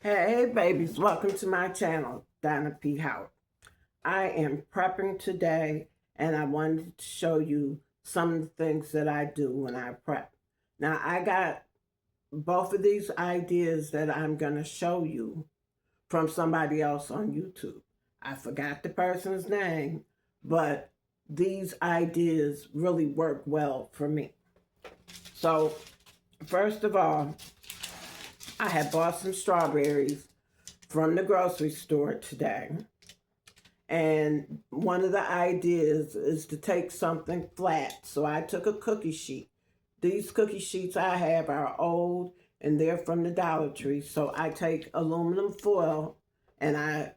Hey babies, welcome to my channel, Donna P Howard. I am prepping today and I wanted to show you some of the things that I do when I prep. Now I got both of these ideas that I'm going to show you from somebody else on YouTube. I forgot the person's name, but these ideas really work well for me. So first of all, I had bought some strawberries from the grocery store today. And one of the ideas is to take something flat. So I took a cookie sheet. These cookie sheets I have are old and they're from the Dollar Tree. So I take aluminum foil and I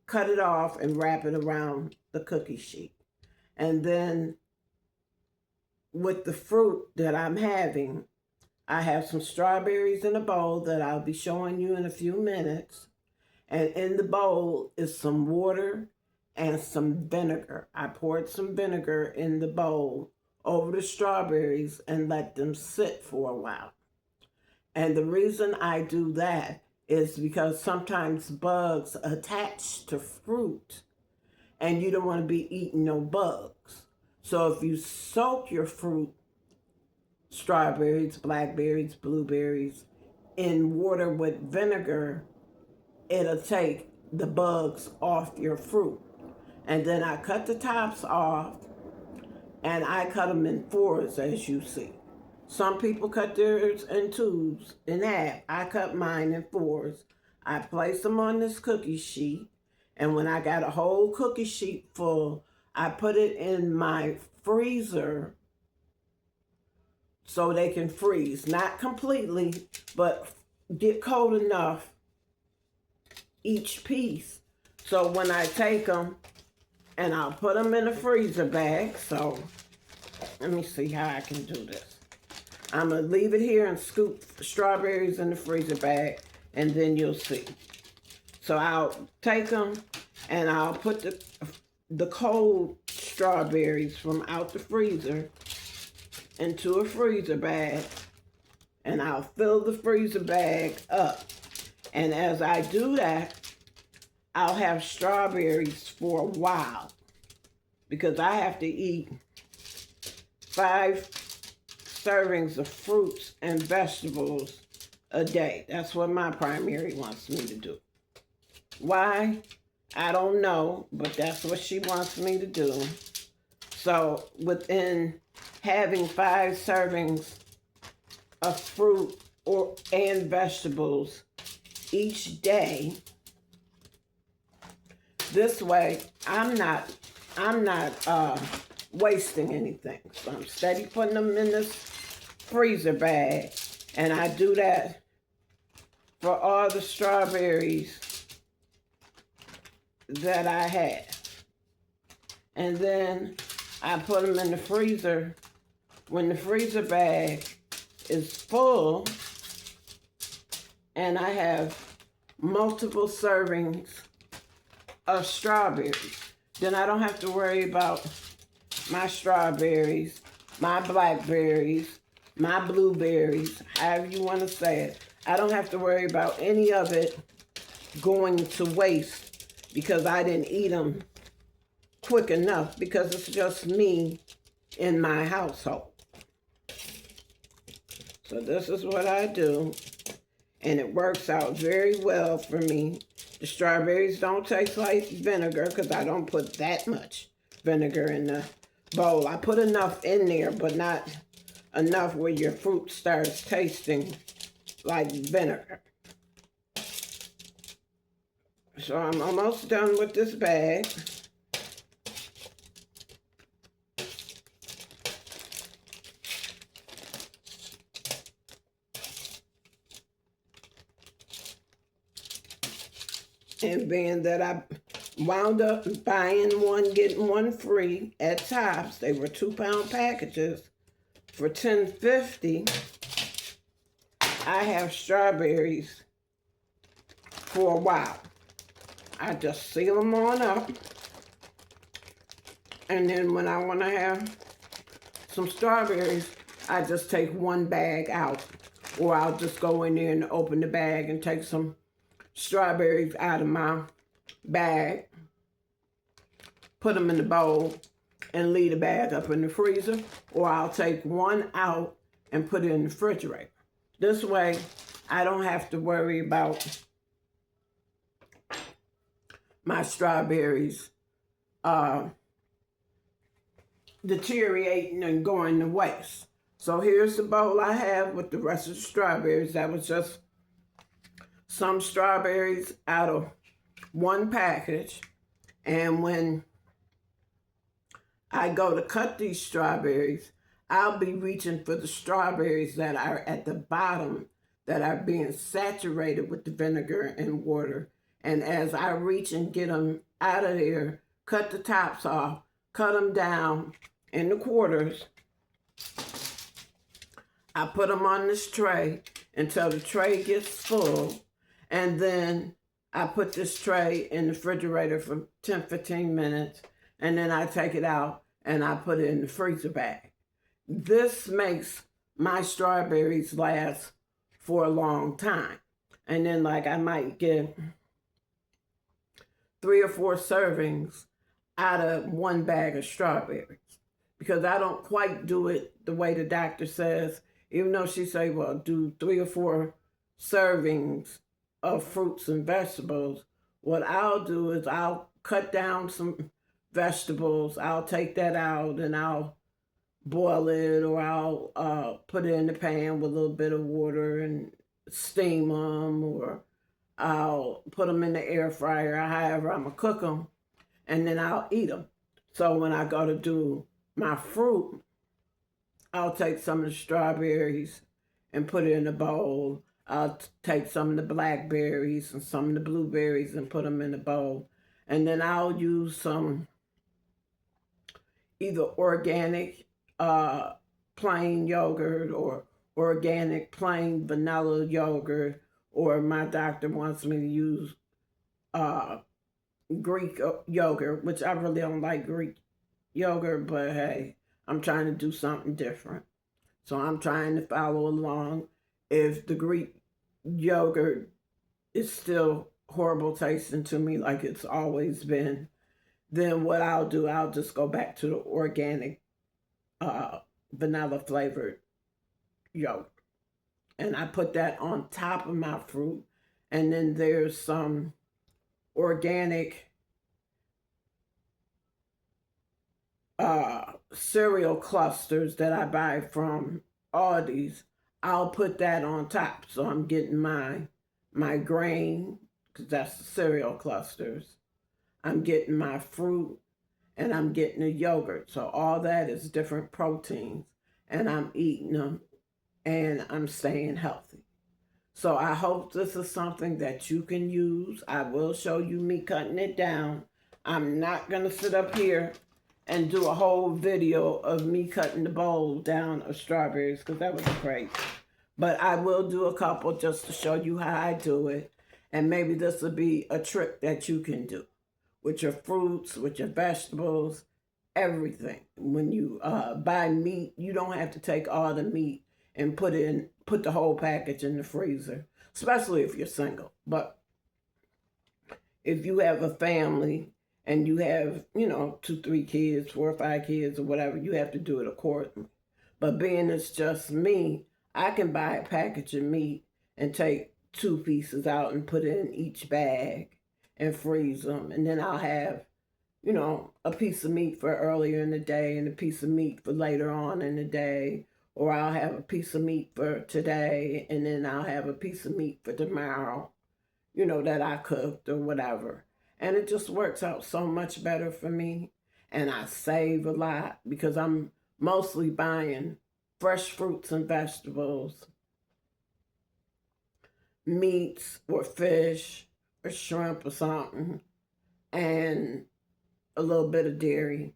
cut it off and wrap it around the cookie sheet. And then with the fruit that I'm having, I have some strawberries in a bowl that I'll be showing you in a few minutes. And in the bowl is some water and some vinegar. I poured some vinegar in the bowl over the strawberries and let them sit for a while. And the reason I do that is because sometimes bugs attach to fruit and you don't want to be eating no bugs. So if you soak your fruit, strawberries, blackberries, blueberries, in water with vinegar, it'll take the bugs off your fruit. And then I cut the tops off and I cut them in fours, as you see. Some people cut theirs in twos, in half. I cut mine in fours. I place them on this cookie sheet, and when I got a whole cookie sheet full, I put it in my freezer so they can freeze. Not completely, but get cold enough each piece. So when I take them, and I'll put them in a freezer bag. So let me see how I can do this. I'm going to leave it here and scoop strawberries in the freezer bag, and then you'll see. So I'll take them, and I'll put the cold strawberries from out the freezer into a freezer bag, and I'll fill the freezer bag up. And as I do that, I'll have strawberries for a while because I have to eat 5 servings of fruits and vegetables a day. That's what my primary wants me to do. Why? I don't know, but that's what she wants me to do. So within having 5 servings of fruit and vegetables each day, this way I'm not wasting anything. So I'm steady putting them in this freezer bag, and I do that for all the strawberries that I have. And then I put them in the freezer. When the freezer bag is full and I have multiple servings of strawberries, then I don't have to worry about my strawberries, my blackberries, my blueberries, however you want to say it. I don't have to worry about any of it going to waste because I didn't eat them quick enough, because it's just me in my household. So this is what I do, and it works out very well for me. The strawberries don't taste like vinegar because I don't put that much vinegar in the bowl. I put enough in there, but not enough where your fruit starts tasting like vinegar. So I'm almost done with this bag. And being that I wound up buying one, getting one free at Tops, they were 2-pound packages for $10.50. I have strawberries for a while. I just seal them on up. And then when I want to have some strawberries, I just take one bag out. Or I'll just go in there and open the bag and take some strawberries out of my bag, put them in the bowl, and leave the bag up in the freezer, or I'll take one out and put it in the refrigerator. This way, I don't have to worry about my strawberries deteriorating and going to waste. So here's the bowl I have with the rest of the strawberries. That was just some strawberries out of one package. And when I go to cut these strawberries, I'll be reaching for the strawberries that are at the bottom, that are being saturated with the vinegar and water. And as I reach and get them out of there, cut the tops off, cut them down in the quarters, I put them on this tray until the tray gets full. And then I put this tray in the refrigerator for 10-15 minutes. And then I take it out and I put it in the freezer bag. This makes my strawberries last for a long time. And then like I might get 3 or 4 servings out of one bag of strawberries. Because I don't quite do it the way the doctor says, even though she say, well, do 3 or 4 servings of fruits and vegetables. What I'll do is I'll cut down some vegetables, I'll take that out and I'll boil it, or I'll put it in the pan with a little bit of water and steam them, or I'll put them in the air fryer, or however I'm gonna cook them, and then I'll eat them. So when I go to do my fruit, I'll take some of the strawberries and put it in a bowl. I'll take some of the blackberries and some of the blueberries and put them in a bowl. And then I'll use some either organic plain yogurt or organic plain vanilla yogurt, or my doctor wants me to use Greek yogurt, which I really don't like Greek yogurt, but hey, I'm trying to do something different. So I'm trying to follow along. If the Greek yogurt is still horrible tasting to me like it's always been, then what I'll do, I'll just go back to the organic vanilla flavored yogurt. And I put that on top of my fruit. And then there's some organic cereal clusters that I buy from Aldi's. I'll put that on top. So I'm getting my grain, because that's the cereal clusters. I'm getting my fruit, and I'm getting the yogurt. So all that is different proteins, and I'm eating them, and I'm staying healthy. So I hope this is something that you can use. I will show you me cutting it down. I'm not going to sit up here and do a whole video of me cutting the bowl down of strawberries, because that was crazy. But I will do a couple just to show you how I do it. And maybe this will be a trick that you can do with your fruits, with your vegetables, everything. When you buy meat, you don't have to take all the meat and put the whole package in the freezer, especially if you're single. But if you have a family and you have, 2, 3 kids, 4 or 5 kids or whatever, you have to do it accordingly. But being it's just me, I can buy a package of meat and take 2 pieces out and put it in each bag and freeze them. And then I'll have, a piece of meat for earlier in the day and a piece of meat for later on in the day. Or I'll have a piece of meat for today and then I'll have a piece of meat for tomorrow, that I cooked or whatever. And it just works out so much better for me. And I save a lot because I'm mostly buying fresh fruits and vegetables, meats or fish or shrimp or something, and a little bit of dairy.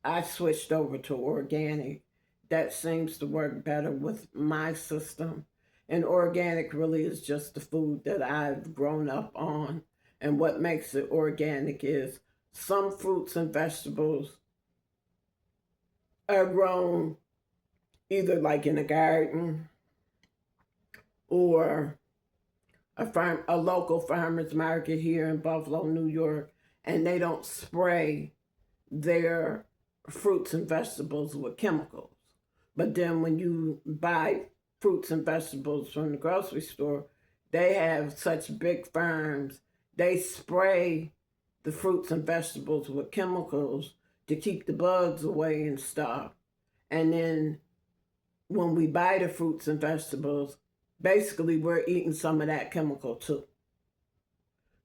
I switched over to organic. That seems to work better with my system. And organic really is just the food that I've grown up on. And what makes it organic is some fruits and vegetables are grown either like in a garden or a local farmer's market here in Buffalo, New York, and they don't spray their fruits and vegetables with chemicals. But then when you buy fruits and vegetables from the grocery store, they have such big farms. They spray the fruits and vegetables with chemicals to keep the bugs away and stuff. And then when we buy the fruits and vegetables, basically we're eating some of that chemical too.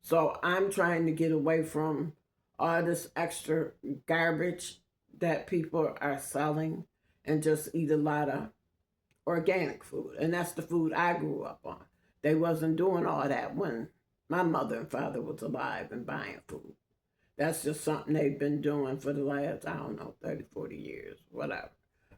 So I'm trying to get away from all this extra garbage that people are selling and just eat a lot of organic food. And that's the food I grew up on. They wasn't doing all that when my mother and father was alive and buying food. That's just something they've been doing for the last, I don't know, 30, 40 years, whatever.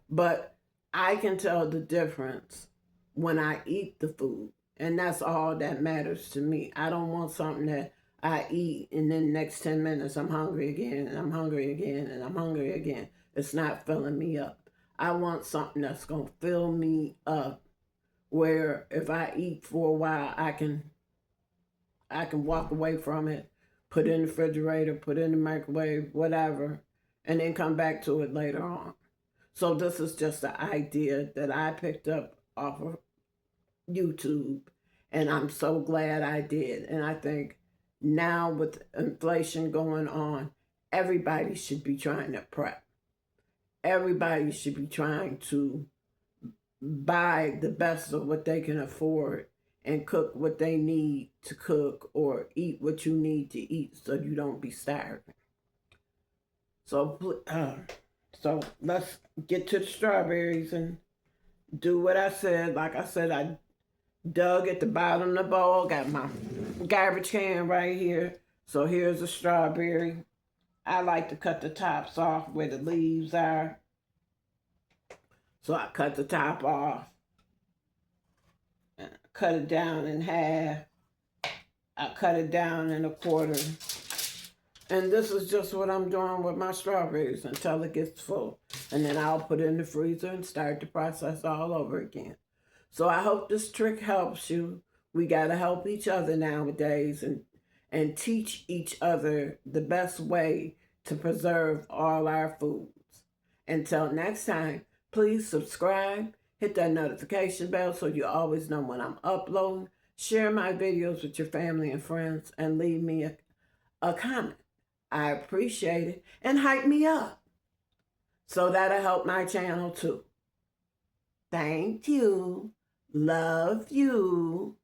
But I can tell the difference when I eat the food. And that's all that matters to me. I don't want something that I eat and then the next 10 minutes I'm hungry again and I'm hungry again and I'm hungry again. It's not filling me up. I want something that's going to fill me up, where if I eat for a while, I can walk away from it, put it in the refrigerator, put it in the microwave, whatever, and then come back to it later on. So this is just an idea that I picked up off of YouTube, and I'm so glad I did. And I think now with inflation going on, everybody should be trying to prep. Everybody should be trying to buy the best of what they can afford and cook what they need to cook, or eat what you need to eat so you don't be starving. So let's get to the strawberries and do what I said. Like I said, I dug at the bottom of the bowl, got my garbage can right here. So here's a strawberry. I like to cut the tops off where the leaves are. So I cut the top off, and cut it down in half. I cut it down in a quarter. And this is just what I'm doing with my strawberries until it gets full. And then I'll put it in the freezer and start the process all over again. So I hope this trick helps you. We got to help each other nowadays and teach each other the best way to preserve all our foods. Until next time, please subscribe, hit that notification bell so you always know when I'm uploading. Share my videos with your family and friends, and leave me a comment. I appreciate it, and hype me up. So that'll help my channel too. Thank you. Love you.